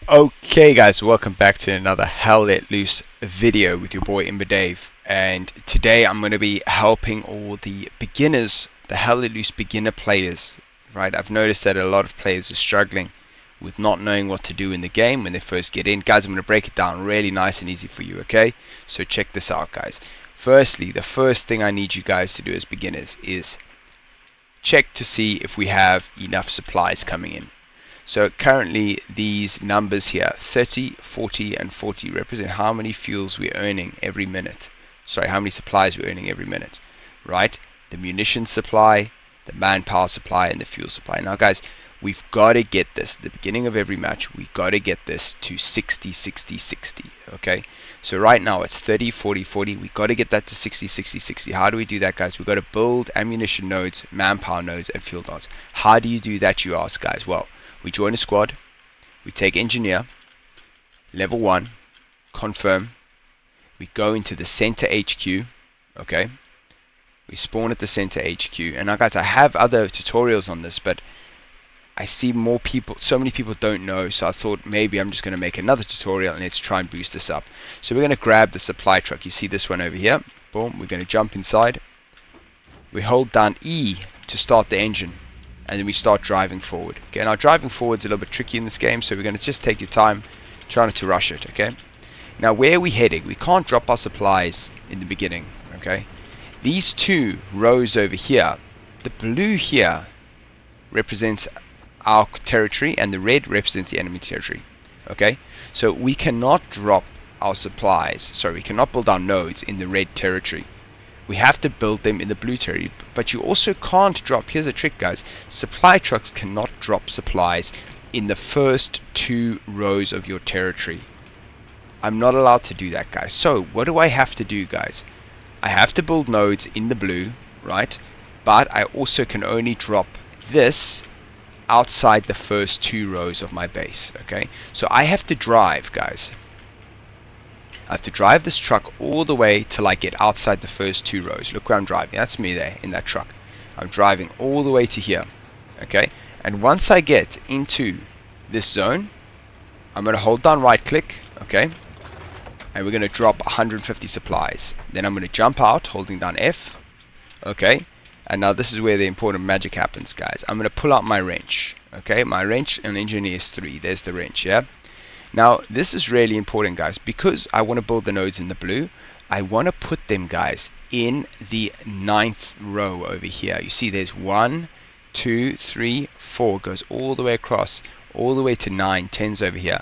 Okay guys, welcome back to another Hell Let Loose video with your boy Imber Dave, and today I'm going to be helping all the beginners, the Hell Let Loose beginner players, right? I've noticed that a lot of players are struggling with not knowing what to do in the game when they first get in. Guys, I'm going to break it down really nice and easy for you, okay? So check this out guys. Firstly, the first thing I need you guys to do as beginners is check to see if we have enough supplies coming in. So currently these numbers here, 30, 40 and 40, represent how many fuels we're earning every minute. Sorry, how many supplies we're earning every minute, right? The munition supply, the manpower supply, and the fuel supply. Now guys, we've got to get this, at the beginning of every match, we've got to get this to 60, 60, 60, okay? So right now it's 30, 40, 40. We've got to get that to 60, 60, 60. How do we do that, guys? We've got to build ammunition nodes, manpower nodes, and fuel nodes. How do you do that, you ask, guys? Well, we join a squad, we take engineer, level 1, confirm, we go into the center HQ, okay, we spawn at the center HQ, and now guys, I have other tutorials on this, but I see more people, so many people don't know, so I thought maybe I'm just going to make another tutorial and let's try and boost this up. So we're going to grab the supply truck, you see this one over here, boom, we're going to jump inside, we hold down E to start the engine, and then we start driving forward. Okay, now driving forward is a little bit tricky in this game, so we're going to just take your time, try not to rush it. Okay, now where are we heading? We can't drop our supplies in the beginning. Okay, these two rows over here, the blue here represents our territory and the red represents the enemy territory. Okay, so we cannot drop our supplies, sorry, we cannot build our nodes in the red territory. We have to build them in the blue territory, but you also can't drop, here's a trick guys, supply trucks cannot drop supplies in the first two rows of your territory. I'm not allowed to do that, guys. So what do I have to do, guys? I have to build nodes in the blue, right? But I also can only drop this outside the first two rows of my base, okay? So I have to drive, guys. I have to drive this truck all the way till I get outside the first two rows. Look where I'm driving. That's me there in that truck. I'm driving all the way to here. Okay? And once I get into this zone, I'm going to hold down right click. Okay? And we're going to drop 150 supplies. Then I'm going to jump out holding down F. Okay? And now this is where the important magic happens, guys. I'm going to pull out my wrench. Okay? My wrench and engineer is 3. There's the wrench, yeah? Now, this is really important, guys, because I want to build the nodes in the blue. I want to put them, guys, in the 9th row over here. You see there's 1, 2, 3, 4, goes all the way across, all the way to 9, 10's over here.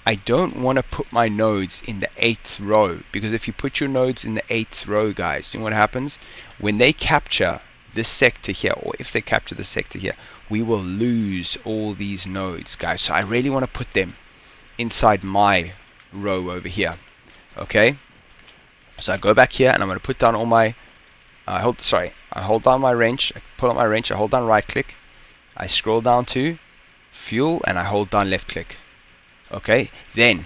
I don't want to put my nodes in the 8th row, because if you put your nodes in the 8th row, guys, you know what happens? When they capture this sector here, or if they capture the sector here, we will lose all these nodes, guys. So I really want to put them inside my row over here. Okay, so I go back here and I'm going to put down all my I hold down my wrench, I pull out my wrench, I hold down right click, I scroll down to fuel and I hold down left click. Okay, then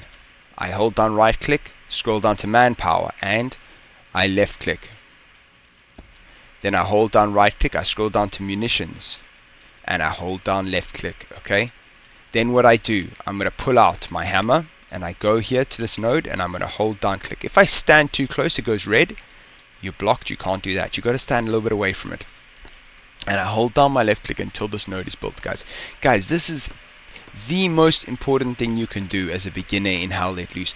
I hold down right click, scroll down to manpower and I left click. Then I hold down right click, I scroll down to munitions and I hold down left click. Okay, then what I do, I'm going to pull out my hammer and I go here to this node and I'm going to hold down click. If I stand too close, it goes red. You're blocked, you can't do that. You've got to stand a little bit away from it. And I hold down my left click until this node is built, guys. Guys, this is the most important thing you can do as a beginner in Hell Let Loose.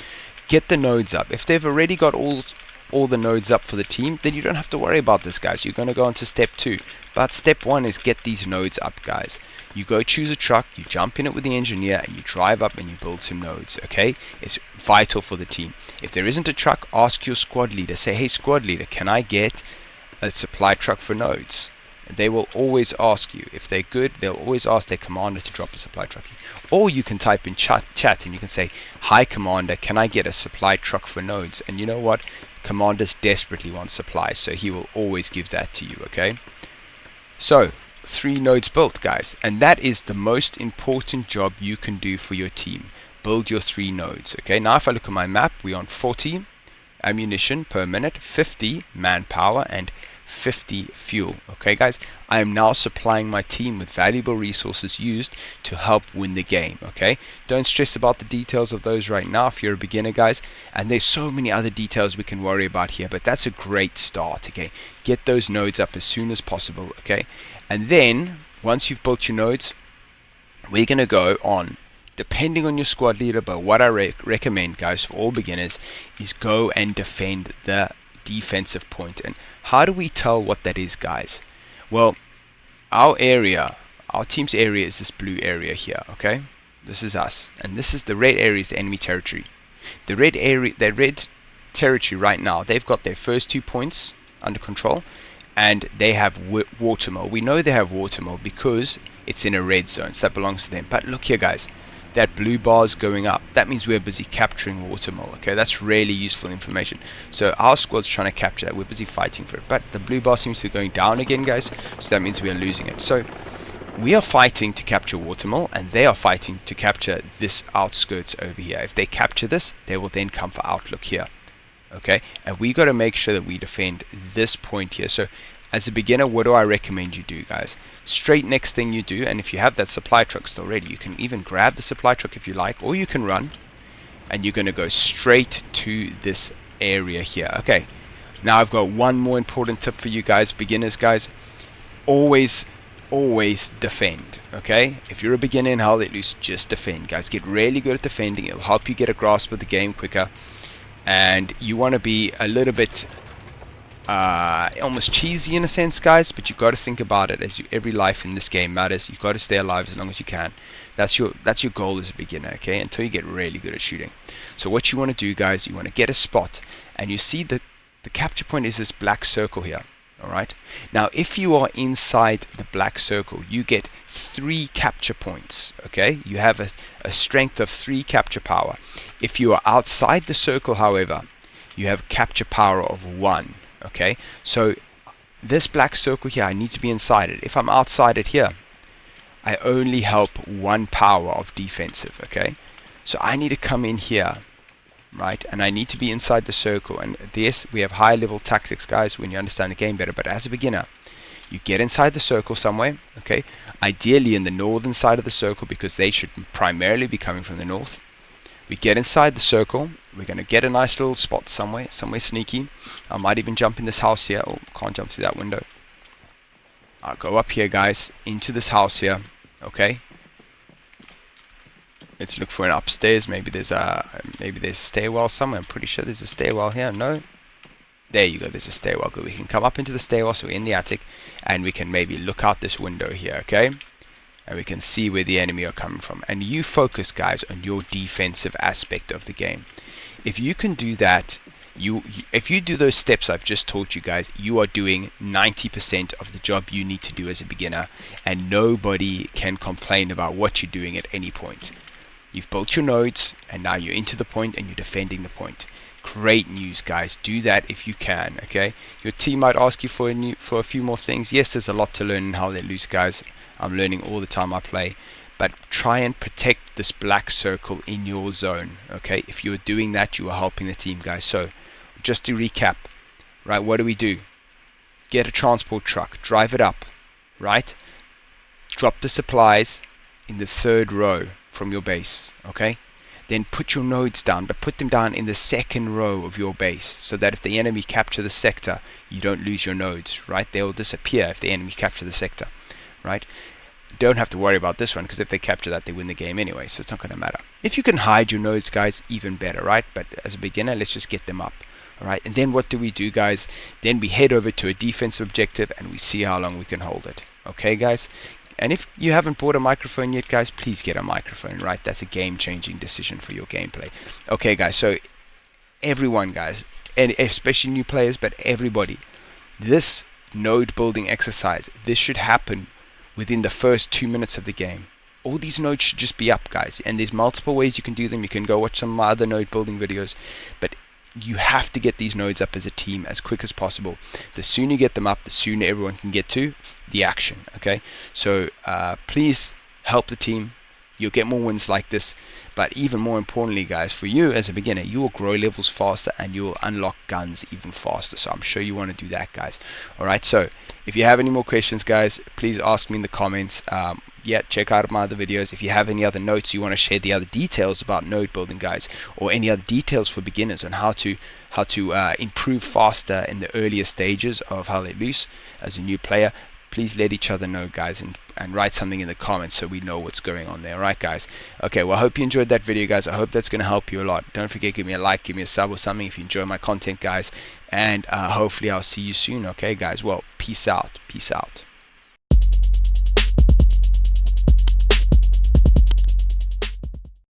Get the nodes up. If they've already got all the nodes up for the team, then you don't have to worry about this, guys. You're going to go on to step 2. But step 1 is get these nodes up, guys. You go choose a truck, you jump in it with the engineer, and you drive up and you build some nodes, okay? It's vital for the team. If there isn't a truck, ask your squad leader. Say, hey, squad leader, can I get a supply truck for nodes? They will always ask you. If they're good, they'll always ask their commander to drop a supply truck. Or you can type in chat and you can say, hi, commander, can I get a supply truck for nodes? And you know what? Commanders desperately want supplies, so he will always give that to you, okay? So, 3 nodes built, guys, and that is the most important job you can do for your team. Build your 3 nodes. Okay, now if I look at my map, we're on 40 ammunition per minute, 50 manpower, and 50 fuel. Okay guys, I am now supplying my team with valuable resources used to help win the game. Okay, don't stress about the details of those right now if you're a beginner guys, and there's so many other details we can worry about here, but that's a great start. Okay, get those nodes up as soon as possible. Okay, and then once you've built your nodes, we're going to go on, depending on your squad leader, but what I recommend guys for all beginners is go and defend the defensive point. And how do we tell what that is guys? Well, our team's area is this blue area here. Okay, this is us, and this is the red area, is the enemy territory. The red territory right now, they've got their first 2 points under control, and they have watermill. We know they have watermill because it's in a red zone, so that belongs to them. But look here guys, that blue bar is going up. That means we're busy capturing watermill. Okay, that's really useful information. So our squad's trying to capture that. We're busy fighting for it, but the blue bar seems to be going down again guys, so that means we are losing it. So we are fighting to capture watermill, and they are fighting to capture this outskirts over here. If they capture this, they will then come for outlook here. Okay, and we got to make sure that we defend this point here. So as a beginner, what do I recommend you do guys? Straight next thing you do, and if you have that supply truck still ready, you can even grab the supply truck if you like, or you can run, and you're going to go straight to this area here. Okay, now I've got one more important tip for you guys, beginners guys. Always defend. Okay, if you're a beginner in Hell Let Loose, just defend guys. Get really good at defending. It'll help you get a grasp of the game quicker. And you want to be a little bit almost cheesy in a sense guys, but you've got to think about it as every life in this game matters. You've got to stay alive as long as you can. That's your goal as a beginner, okay, until you get really good at shooting. So what you want to do guys, you want to get a spot, and you see that the capture point is this black circle here. Alright, now if you are inside the black circle, you get 3 capture points. Okay, you have a strength of 3 capture power. If you are outside the circle, however, you have capture power of 1. Okay, so this black circle here, I need to be inside it. If I'm outside it here, I only help 1 power of defensive. Okay, so I need to come in here, right, and I need to be inside the circle. And yes, we have high level tactics guys when you understand the game better, but as a beginner, you get inside the circle somewhere. Okay, ideally in the northern side of the circle, because they should primarily be coming from the north. We get inside the circle, we're going to get a nice little spot somewhere sneaky. I might even jump in this house here. Oh, can't jump through that window. I'll go up here guys, into this house here. Okay, let's look for an upstairs. Maybe there's a stairwell somewhere. I'm pretty sure there's a stairwell here. No, there you go, there's a stairwell. Good, we can come up into the stairwell, so we're in the attic, and we can maybe look out this window here. Okay, and we can see where the enemy are coming from. And you focus guys on your defensive aspect of the game. If you can do that, if you do those steps I've just taught you guys, you are doing 90% of the job you need to do as a beginner, and nobody can complain about what you're doing at any point. You've built your nodes, and now you're into the point and you're defending the point. Great news guys, do that if you can. Okay, your team might ask you for a few more things. Yes, there's a lot to learn in How Let Loose guys. I'm learning all the time I play, but try and protect this black circle in your zone. Okay, if you are doing that, you are helping the team guys. So just to recap, right, what do? Get a transport truck, drive it up, right, drop the supplies in the 3rd row from your base. Okay, then put your nodes down, but put them down in the 2nd row of your base, so that if the enemy capture the sector, you don't lose your nodes, right? They will disappear if the enemy capture the sector, right? Don't have to worry about this one, because if they capture that, they win the game anyway, so it's not going to matter. If you can hide your nodes guys, even better, right? But as a beginner, let's just get them up. Alright, and then what do guys? Then we head over to a defensive objective, and we see how long we can hold it. Okay guys, and if you haven't bought a microphone yet guys, please get a microphone, right? That's a game-changing decision for your gameplay. Okay guys, so everyone guys, and especially new players, but everybody, this node building exercise, this should happen within the first 2 minutes of the game. All these nodes should just be up guys, and there's multiple ways you can do them. You can go watch some of my other node building videos, but you have to get these nodes up as a team as quick as possible. The sooner you get them up, the sooner everyone can get to the action. Okay, so please help the team, you'll get more wins like this. But even more importantly, guys, for you as a beginner, you will grow levels faster and you will unlock guns even faster. So I'm sure you want to do that, guys. Alright, so if you have any more questions, guys, please ask me in the comments. Yeah, check out my other videos. If you have any other notes, you want to share the other details about node building, guys, or any other details for beginners on how to improve faster in the earlier stages of Hell Let Loose as a new player, please let each other know, guys, and write something in the comments so we know what's going on there. Alright, guys. Okay, well, I hope you enjoyed that video, guys. I hope that's going to help you a lot. Don't forget, give me a like, give me a sub or something if you enjoy my content, guys, and hopefully I'll see you soon. Okay, guys. Well, peace out. Peace out.